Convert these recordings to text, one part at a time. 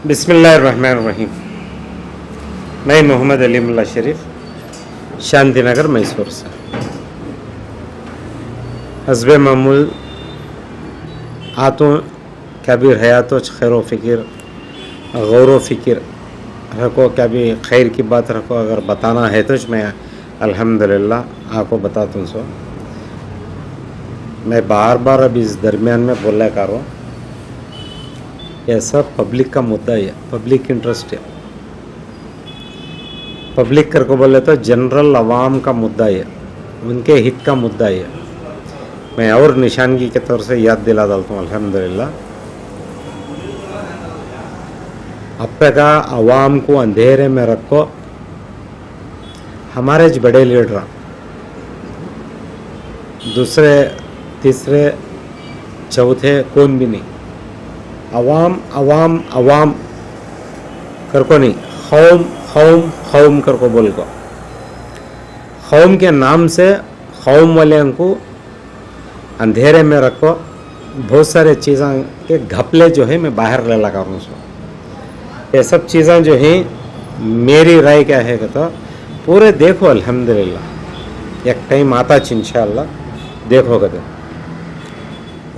बिस्मिल्लाहिर्रहमानिर्रहीम। मैं मोहम्मद अली मुल्ला शरीफ शांति नगर मैसूर से हस्बे मामूल आतों कभी हयातो खैर फ़िक्र गौर फ़िक्र रखो, कभी खैर की बात रखो। अगर बताना है तो मैं अल्हम्दुलिल्लाह आपको बताता हूँ। मैं बार बार अभी इस दरमियान में बोलने का रहा हूँ, यह सब पब्लिक का मुद्दा है, पब्लिक इंटरेस्ट है। पब्लिक कर को बोले तो जनरल अवाम का मुद्दा है, उनके हित का मुद्दा है। मैं और निशानगी के तौर से याद दिला डालता हूँ अल्हम्दुलिल्लाह। अब का अवाम को अंधेरे में रखो, हमारे जो बड़े लीडर दूसरे तीसरे चौथे कौन भी नहीं, अवाम अवाम अवाम कर को नहीं, खौम खौम खौम कर को बोल को, खौम के नाम से खौम वाले को अंधेरे में रखो। बहुत सारे चीज़ें के घपले जो है मैं बाहर ले लगा हूँ। ये सब चीज़ें जो हैं मेरी राय क्या है तो पूरे देखो अल्हम्दुलिल्लाह। एक टाइम आता इंशाअल्लाह देखोगे तो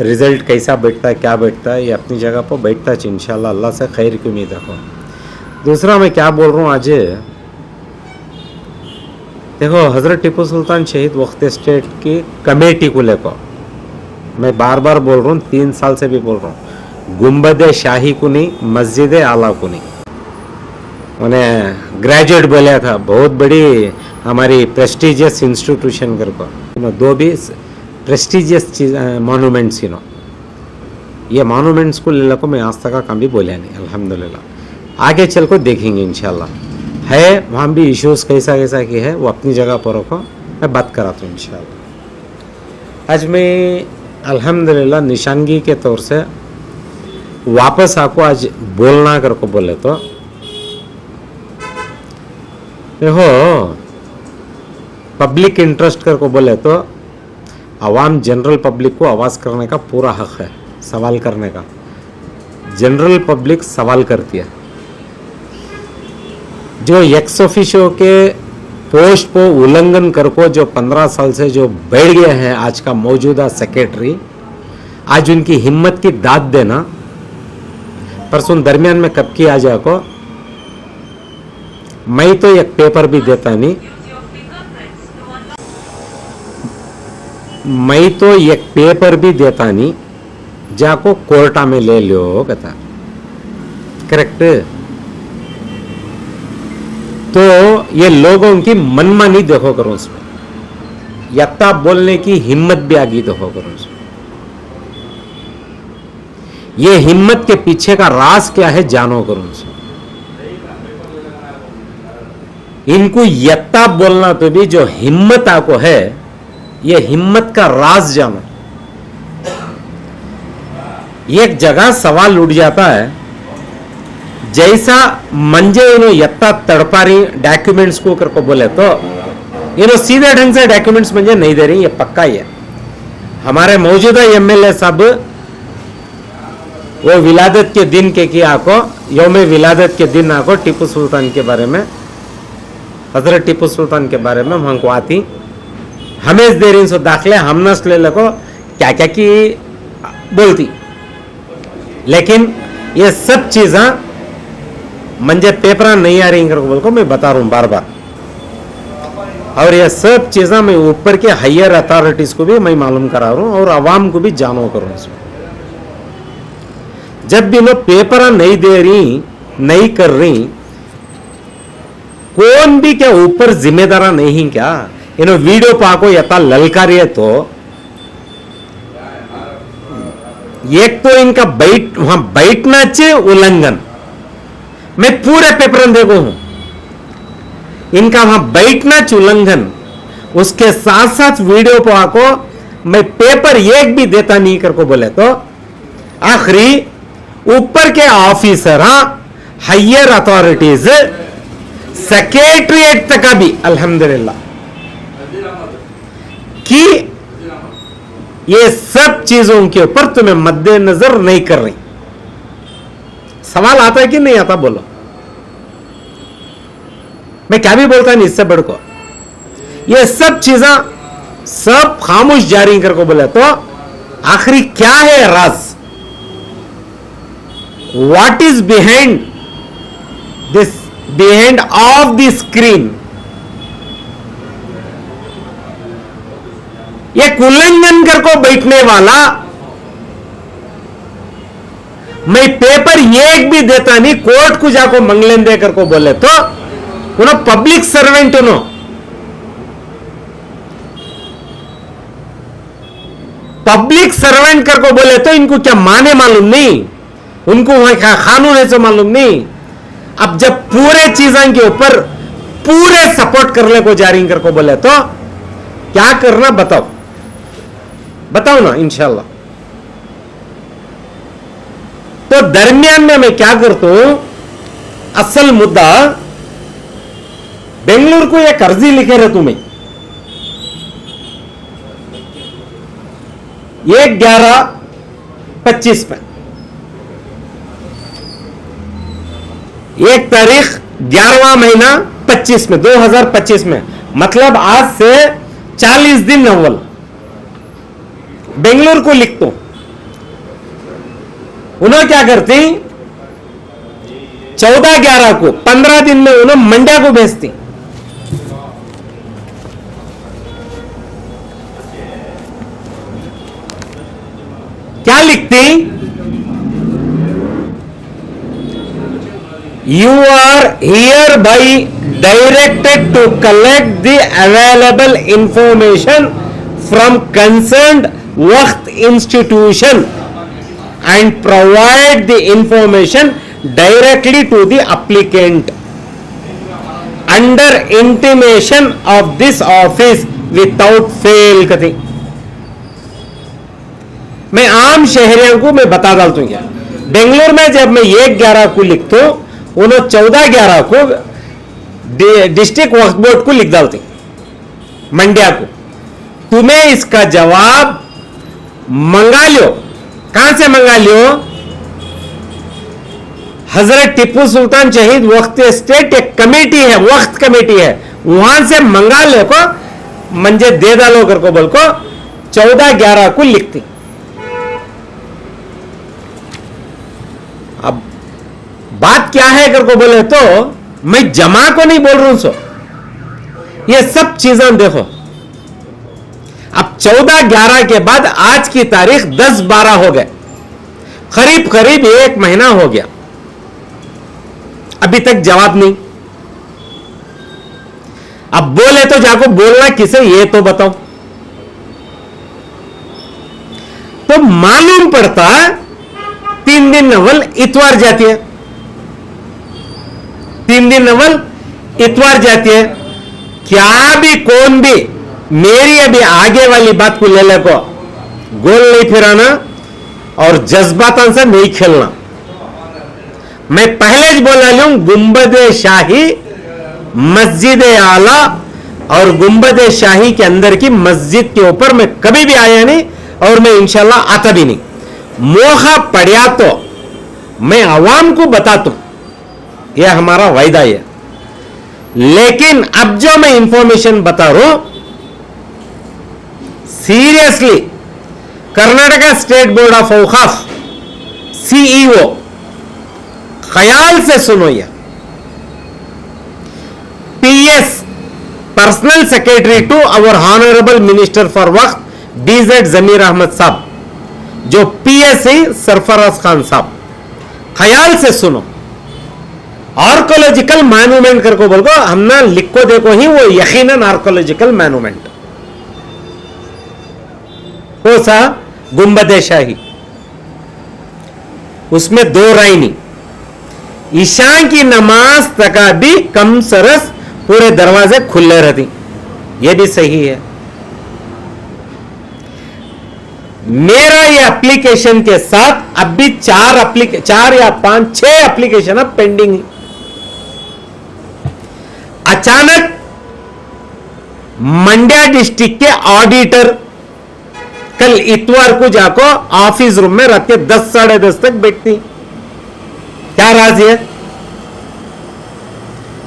रिज़ल्ट कैसा बैठता है, क्या बैठता है, ये अपनी जगह पर बैठता है इंशाअल्लाह। अल्लाह से खैर की उम्मीद रखो। दूसरा मैं क्या बोल रहा हूँ आज, देखो हज़रत टीपू सुल्तान शहीद वक्त स्टेट की कमेटी को लेकर मैं बार बार बोल रहा हूँ, 3 साल से भी बोल रहा हूँ, गुंबद शाही को नहीं, मस्जिद आला को नहीं। उन्हें ग्रेजुएट बोला था, बहुत बड़ी हमारी प्रेस्टिजियस इंस्टीट्यूशन कर को, दो भी प्रेस्टिजियस चीज़ मॉन्यूमेंट्स ये मॉन्यूमेंट्स को ले को मैं आज तक का काम भी बोला नहीं अल्हम्दुलिल्लाह। आगे चल को देखेंगे इंशाल्लाह। है वहाँ भी इश्यूज़ कैसा कैसा की है वो अपनी जगह पर रखो, मैं बात कराता हूँ इंशाल्लाह। आज मैं अल्हम्दुलिल्लाह निशानगी के तौर से वापस आपको आज बोलना कर को बोले तो देखो पब्लिक इंटरेस्ट कर को बोले तो आवाम जनरल पब्लिक को आवाज़ करने का पूरा हक है, सवाल करने का। जनरल पब्लिक सवाल करती है। जो एक्स ऑफिशियो के पोस्ट को उल्लंघन कर को जो 15 साल से जो बैठ गए हैं आज का मौजूदा सेक्रेटरी, आज उनकी हिम्मत की दाद देना। परसों दरमियान में कब की आ जा को मैं तो एक पेपर भी देता नहीं, मैं तो एक पेपर भी देता नहीं, जाको कोर्टा में ले लो कहता। करेक्ट। तो ये लोगों की मनमानी देखो करो, उसमें यत्ता बोलने की हिम्मत भी आगी देखो करो उसमें। ये हिम्मत के पीछे का राज क्या है जानो करो उसमें। इनको यत्ता बोलना पे भी जो हिम्मत आपको है, ये हिम्मत का राज जानो। एक जगह सवाल उठ जाता है, जैसा मंजे इन्हों यत्ता तड़पा रही डॉक्यूमेंट्स को करको बोले तो इन्हों सीधे ढंग से डॉक्यूमेंट्स मंजे नहीं दे रही, ये पक्का ही है। हमारे मौजूदा एमएलए सब वो विलादत के दिन के किया को, यौम विलादत के दिन आको टीपू सुल्तान के बारे में, हजरत टीपू सुल्तान के बारे में हमको आती हमें दे रही सो दाखिले हम नस्ल लको क्या क्या की बोलती। लेकिन ये सब चीज़ें मंजे पेपर नहीं आ रही करके बोल को मैं बता रहा हूँ बार बार। और ये सब चीज़ें मैं ऊपर के हायर अथॉरिटीज़ को भी मैं मालूम करा रहा हूँ और आवाम को भी जानो करूँ। जब भी लोग पेपर नहीं दे रही, नहीं कर रही, कौन भी क्या ऊपर जिम्मेदार नहीं क्या? इन्हों वीडियो पाको यथा ललकारिए तो एक तो इनका वहां बैठना चाहिए उल्लंघन, मैं पूरे पेपर देखो हूं, इनका वहां बैठना चाहिए उल्लंघन। उसके साथ साथ वीडियो पाको मैं पेपर एक भी देता नहीं करको बोले तो आखिरी ऊपर के ऑफिसर हायर अथॉरिटीज सेक्रेटरीट तक भी अल्हम्दुलिल्लाह कि ये सब चीजों के ऊपर तुम्हें मद्देनजर नहीं कर रही। सवाल आता है कि नहीं आता? बोलो। मैं क्या भी बोलता नहीं इससे बढ़ को। ये सब चीजें सब खामोश जारी कर को बोले तो आखिरी क्या है राज? What is behind this, behind of the screen? एक उल्लंघन कर को बैठने वाला, मैं पेपर एक भी देता नहीं, कोर्ट को जाको मंगलेन दे कर को बोले तो उन्होंने पब्लिक सर्वेंट, उन्होंने पब्लिक सर्वेंट कर को बोले तो इनको क्या माने मालूम नहीं, उनको वहां कानून है तो मालूम नहीं। अब जब पूरे चीजों के ऊपर पूरे सपोर्ट करने को जारी कर को बोले तो क्या करना बताओ, बताओ ना इंशाल्लाह। तो दरमियान में मैं क्या करता हूं, असल मुद्दा बेंगलुरु को एक अर्जी लिखे रहे तुम्हें 1/11/25 में, 1 तारीख 11वां महीना 25 में 2025 में, मतलब आज से 40 दिन अव्वल बेंगलुरु को लिखता हूं। उन्होंने क्या करती 14/11 को 15 दिन में उन्होंने मंड्या को भेजती। क्या लिखती? You are here by directed to collect the available information from concerned वक्त institution and provide the information directly to the applicant under intimation of this office without fail। कथी मैं आम शहरियों को मैं बता डालता हूं क्या, बेंगलोर में जब मैं 1/11 को लिखता हूं, उन्होंने 14/11 को डिस्ट्रिक्ट वक्फ बोर्ड को लिख डालती मंड्या को। तुम्हें इसका जवाब मंगा लो। कहां से मंगा लियो? हजरत टिप्पू सुल्तान शहीद वक्त स्टेट एक कमेटी है, वक्त कमेटी है, वहां से मंगा ले को मंजे दे डालो कर को बोल को 14/11 को लिखती। अब बात क्या है कर को बोले तो मैं जमा को नहीं बोल रहा हूं सो, ये सब चीजें देखो। अब 14/11 के बाद आज की तारीख 10/12 हो गए, करीब करीब 1 महीना हो गया, अभी तक जवाब नहीं। अब बोले तो जाको बोलना किसे ये तो बताओ। तो मालूम पड़ता 3 दिन अव्वल इतवार जाती है, 3 दिन अव्वल इतवार जाती है। क्या भी कौन भी मेरी अभी आगे वाली बात को ले ले को गोल नहीं फिराना और जज्बातों से नहीं खेलना। मैं पहले ही बोला लूं, गुंबद शाही, मस्जिद आला और गुंबद शाही के अंदर की मस्जिद के ऊपर मैं कभी भी आया नहीं और मैं इंशाल्लाह आता भी नहीं। मौका पड़ा तो मैं आवाम को बताता हूं, यह हमारा वायदा है। लेकिन अब जो मैं इंफॉर्मेशन बता रहा हूं, seriously Karnataka state board of औकाफ सीईओ, ख्याल से सुनो, यह PS personal secretary to our honourable minister for वक्त डीजेड जमीर अहमद साहब, जो पीएससी सरफराज खान साहब, ख्याल से सुनो। आर्कोलॉजिकल मॉन्यूमेंट करको बोलको हमने लिखो देखो ही, वो यकीनन आर्कोलॉजिकल मॉन्यूमेंट कौन सा? गुंबद शाही। उसमें 2 राय नहीं, ईशा की नमाज तक भी कम सरस पूरे दरवाजे खुले रहती, यह भी सही है। मेरा ये एप्लीकेशन के साथ अब भी 4 या 5 6 एप्लीकेशन अब पेंडिंग है। अचानक मंड्या डिस्ट्रिक्ट के ऑडिटर कल इतवार को जाको ऑफिस रूम में रात के 10 साढ़े 10 तक बैठती, क्या राज है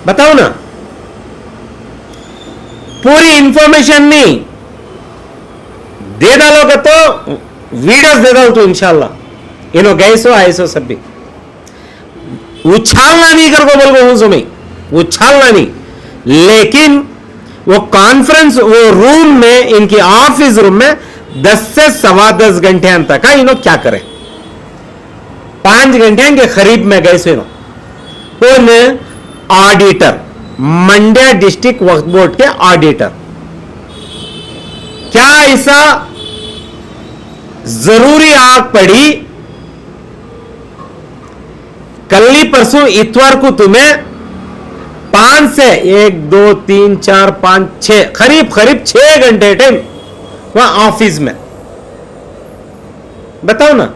बताओ ना, पूरी इंफॉर्मेशन नहीं दे डालोगे तो वीडियोस दे डालो तो इंशाल्लाह इनो गैसो आयसो सब भी उछालना नहीं कर को बोल हूं सुमी उछालना नहीं, लेकिन वो कॉन्फ्रेंस वो रूम में इनकी ऑफिस रूम में 10 से 10.25 घंटे अंत का इन्हों क्या करें, 5 घंटे के करीब में गए सो कौन ऑडिटर मंड्या डिस्ट्रिक्ट वक्फ बोर्ड के ऑडिटर, क्या ऐसा जरूरी आग पड़ी कल ही परसों इतवार को तुम्हें 5 से 1 2 3 4 5 6 करीब 6 घंटे टाइम वहां ऑफिस में, बताओ ना।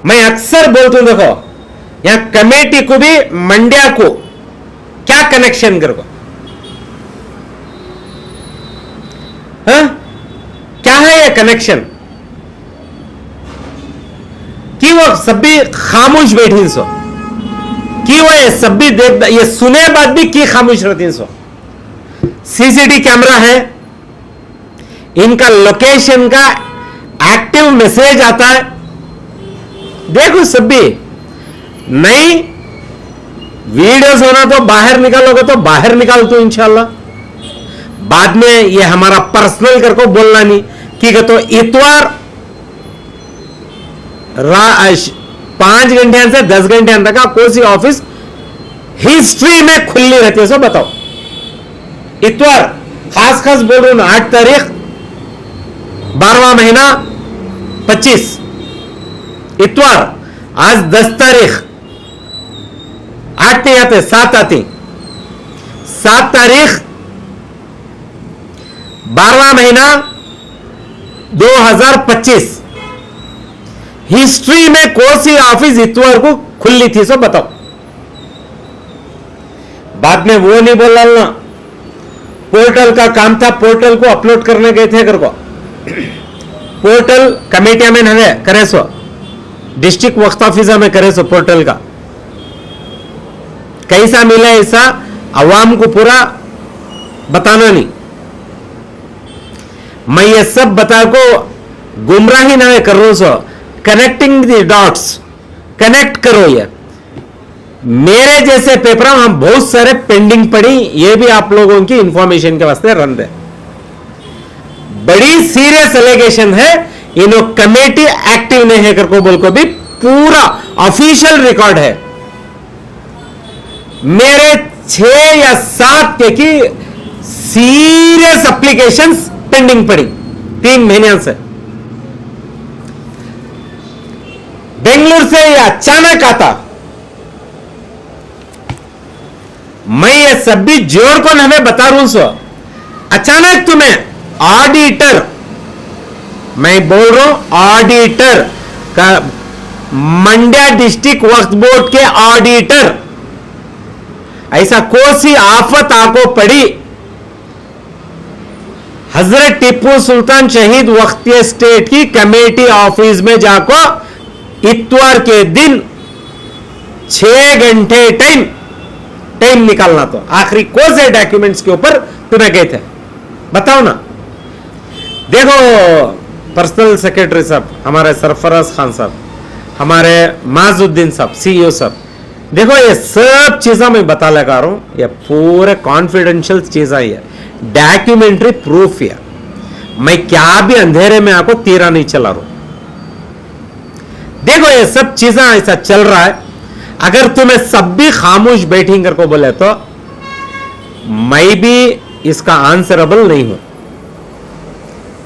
मैं अक्सर बोलता हूं देखो यहां कमेटी को भी मंड्या को क्या कनेक्शन करो, हाँ? क्या है ये कनेक्शन कि वो सब भी खामोश बैठी सो कि वो ये सब भी देख ये सुने बात भी की खामोश रहती सो, सीसीटीवी कैमरा है, इनका लोकेशन का एक्टिव मैसेज आता है, देखो सब भी नहीं वीडियोस होना तो बाहर निकालोगे तो बाहर निकाल दो इंशाल्लाह, बाद में ये हमारा पर्सनल करको बोलना नहीं कि तो इतवार 5 घंटे से 10 घंटे अंदर का कोई सी ऑफिस हिस्ट्री में खुली रहती है, सो बताओ इतवार खास बोल रहा हूं ना 8 तारीख 12वां महीना 25 इतवार, आज 10 तारीख 8 नहीं आते 7 आती 7 तारीख 12वां महीना 2025 हिस्ट्री में कौन सी ऑफिस इतवार को खुली थी, सो बताओ। बाद में वो नहीं बोल ना पोर्टल का काम था, पोर्टल को अपलोड करने गए थे को पोर्टल कमेटिया में नवे करे सो डिस्ट्रिक्ट वक्फ ऑफिस में करे सो पोर्टल का कैसा मिला ऐसा अवाम को पूरा बताना नहीं, मैं ये सब बता को गुमराही ना कर रहा हूं सो कनेक्टिंग द डॉट्स कनेक्ट करो, ये मेरे जैसे पेपर हम बहुत सारे पेंडिंग पड़ी, ये भी आप लोगों की इंफॉर्मेशन के वास्ते रन दे, बड़ी सीरियस एलिगेशन है, इन्हों कमेटी एक्टिव नहीं है करको बोल को भी पूरा ऑफिशियल रिकॉर्ड है, मेरे 6 या 7 के की सीरियस एप्लीकेशंस पेंडिंग पड़ी 3 महीने से, बेंगलुरु से ये अचानक आता, मैं ये सब भी जोड़ को हमें बता रहा हूं सो अचानक तुम्हें ऑडिटर, मैं बोल रहा हूं ऑडिटर का मंड्या डिस्ट्रिक्ट वक्फ बोर्ड के ऑडिटर, ऐसा कोसी आफत आको पड़ी हजरत टिप्पू सुल्तान शहीद वक्फ स्टेट की कमेटी ऑफिस में जाको इतवार के दिन 6 घंटे टाइम निकालना, तो आखिरी कौन से डॉक्यूमेंट्स के ऊपर तुम्हें गए थे बताओ ना। देखो पर्सनल सेक्रेटरी साहब हमारे सरफराज खान साहब, हमारे माजुद्दीन साहब सीईओ साहब, देखो ये सब चीजें मैं बता लगा रहा हूं, ये पूरे कॉन्फिडेंशियल चीजें है, डॉक्यूमेंट्री प्रूफ है, मैं क्या भी अंधेरे में आपको तीरा नहीं चला रहा हूं, देखो ये सब चीजें ऐसा चल रहा है, अगर तुम्हें सब भी खामोश बैठेंगे को बोले तो मैं भी इसका आंसरेबल नहीं हूं,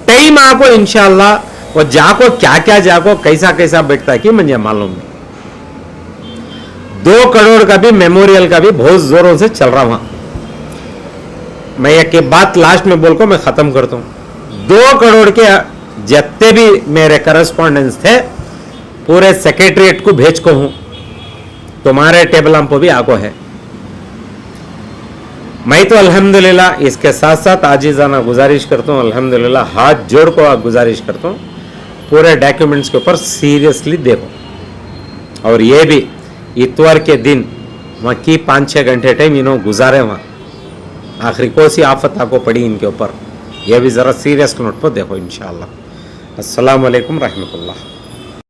टाइम आपको इंशाल्लाह वो जाको क्या क्या जाको कैसा कैसा बैठता है कि मुझे मालूम नहीं, 2 करोड़ का भी मेमोरियल का भी बहुत जोरों से चल रहा वहां, मैं एक बात लास्ट में बोलकर मैं खत्म करता हूं, 2 करोड़ के जितने भी मेरे करस्पॉन्डेंस थे पूरे सेक्रेटरीट को भेज को हूं, तुम्हारे टेबल पर भी आगो है, मैं तो अल्हम्दुलिल्लाह इसके साथ साथ आजीजाना गुजारिश करता हूं, अल्हम्दुलिल्लाह हाथ जोड़ को गुजारिश करता हूं पूरे डॉक्यूमेंट्स के ऊपर सीरियसली देखो और ये भी इतवार के दिन मक्की 5-6 घंटे टाइम इन्हों गुजारे वहाँ, आखिरी कौन सी आफत आपको पड़ी इनके ऊपर, यह भी ज़रा सीरियस नोट पर देखो इंशाअल्लाह। अस्सलाम वालेकुम रहमतुल्लाह।